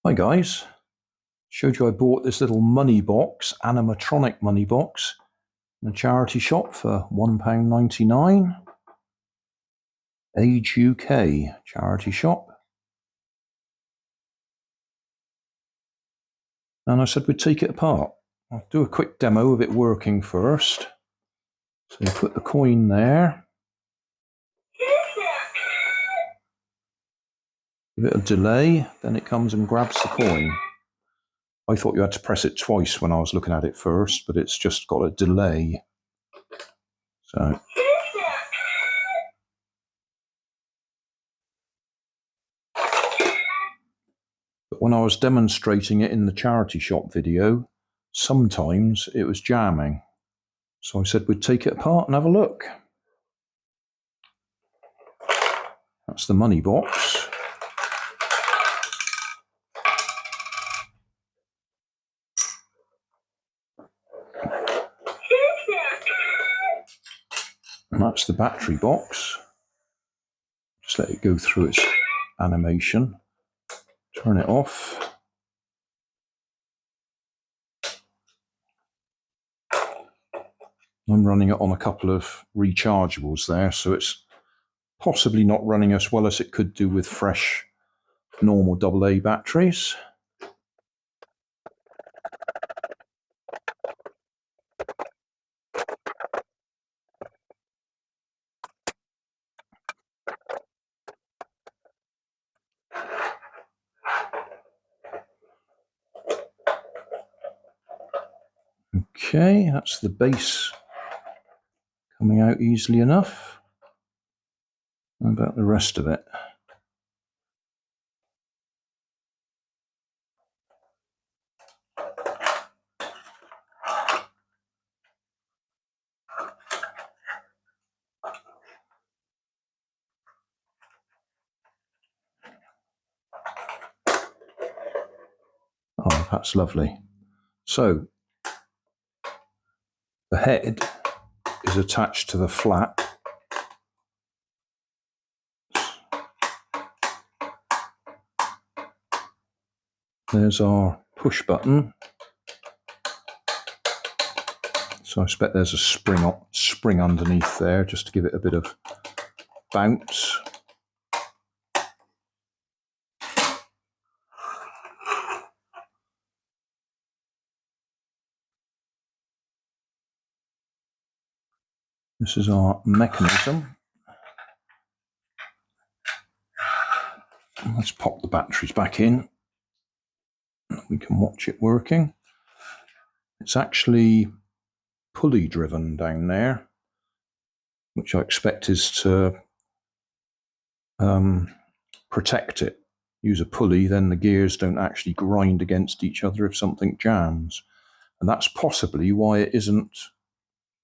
Hi guys, showed you I bought this little money box, animatronic money box, in a charity shop for £1.99. Age UK charity shop. And I said we'd take it apart. I'll do a quick demo of it working first. So you put the coin there. Give it a delay, then it comes and grabs the coin. I thought you had to press it twice when I was looking at it first, but it's just got a delay. So but when I was demonstrating it in the charity shop video, sometimes it was jamming. So I said we'd take it apart and have a look. That's the money box. And that's the battery box. Just let it go through its animation. Turn it off. I'm running it on a couple of rechargeables there, so it's possibly not running as well as it could do with fresh, normal AA batteries. Okay, that's the base coming out easily enough. What about the rest of it? Oh, that's lovely. So, the head is attached to the flat. There's our push button. So I expect there's a spring underneath there just to give it a bit of bounce. This is our mechanism. Let's pop the batteries back in. We can watch it working. It's actually pulley driven down there, which I expect is to protect it. Use a pulley, then the gears don't actually grind against each other if something jams. And that's possibly why it isn't,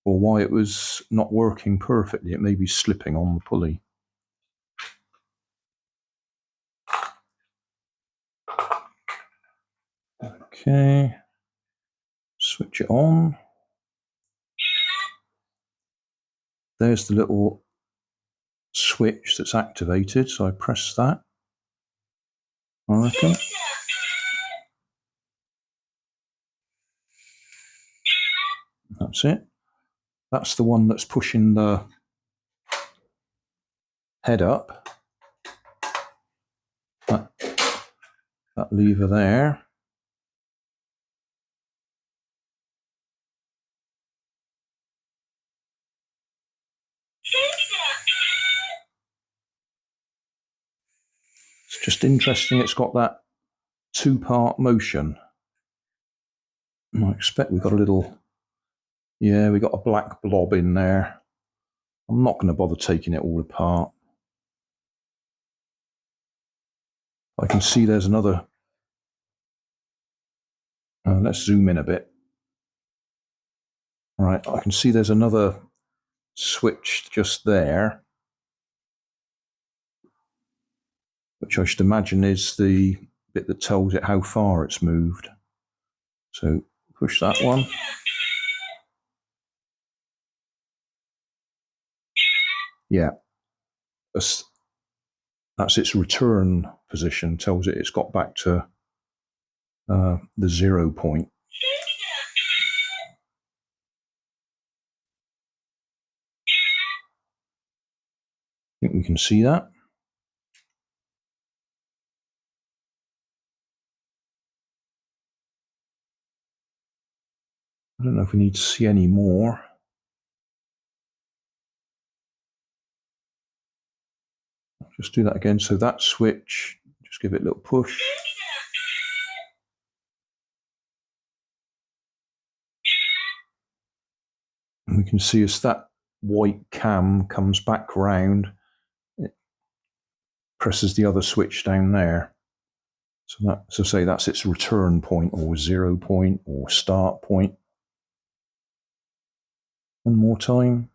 or why it was not working perfectly. It may be slipping on the pulley. Okay, switch it on. There's the little switch that's activated, so I press that, I reckon. That's it. That's the one that's pushing the head up. That lever there. It's just interesting it's got that two-part motion. And I expect we've got a little, yeah, we've got a black blob in there. I'm not going to bother taking it all apart. I can see there's another, let's zoom in a bit. All right, I can see there's another switch just there, which I should imagine is the bit that tells it how far it's moved. So push that one. Yeah, that's its return position, tells it it's got back to the 0 point. I think we can see that. I don't know if we need to see any more. Just do that again. So that switch, just give it a little push. And we can see as that white cam comes back round, it presses the other switch down there. So say that's its return point or 0 point or start point. One more time.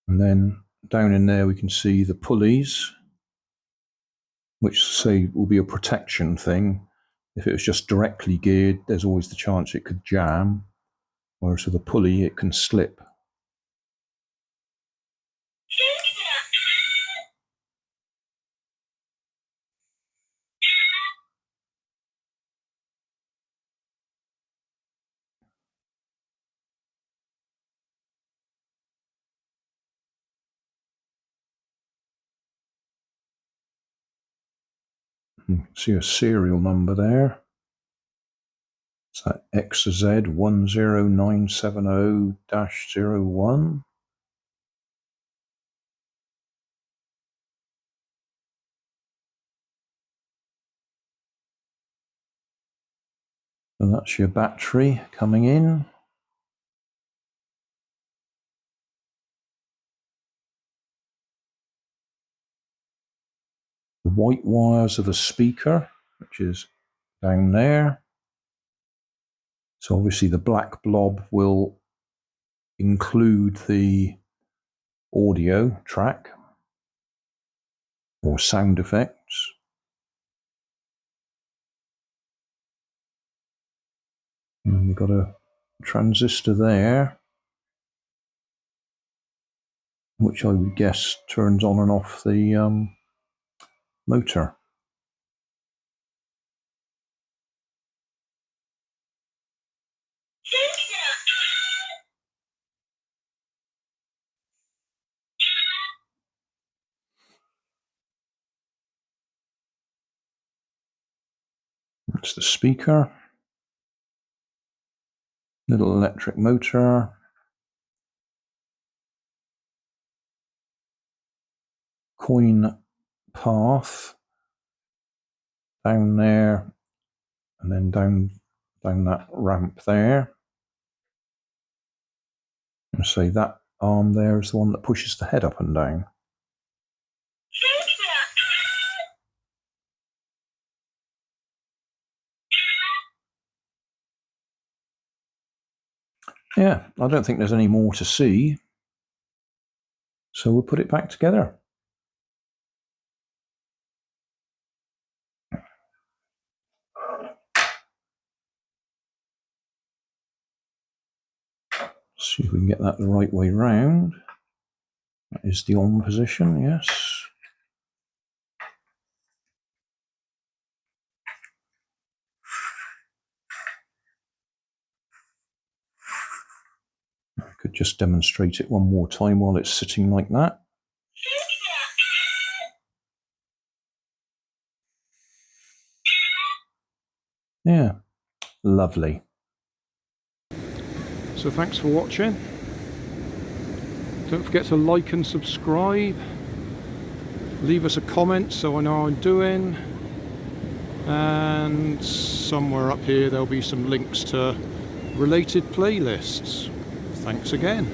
And then down in there we can see the pulleys, which say will be a protection thing. If it was just directly geared, there's always the chance it could jam, whereas with a pulley it can slip. You can see a serial number there. It's that XZ10970-01. And that's your battery coming in. The white wires are the speaker, which is down there. So obviously the black blob will include the audio track or sound effects. And we've got a transistor there, which I would guess turns on and off the motor. That's the speaker. Little electric motor. Coin path down there, and then down that ramp there. And say that arm there is the one that pushes the head up and down. Yeah, I don't think there's any more to see. So we'll put it back together. See if we can get that the right way round. That is the on position, yes. I could just demonstrate it one more time while it's sitting like that. Yeah, lovely. So thanks for watching. Don't forget to like and subscribe. Leave us a comment so I know how I'm doing. And somewhere up here there'll be some links to related playlists. Thanks again.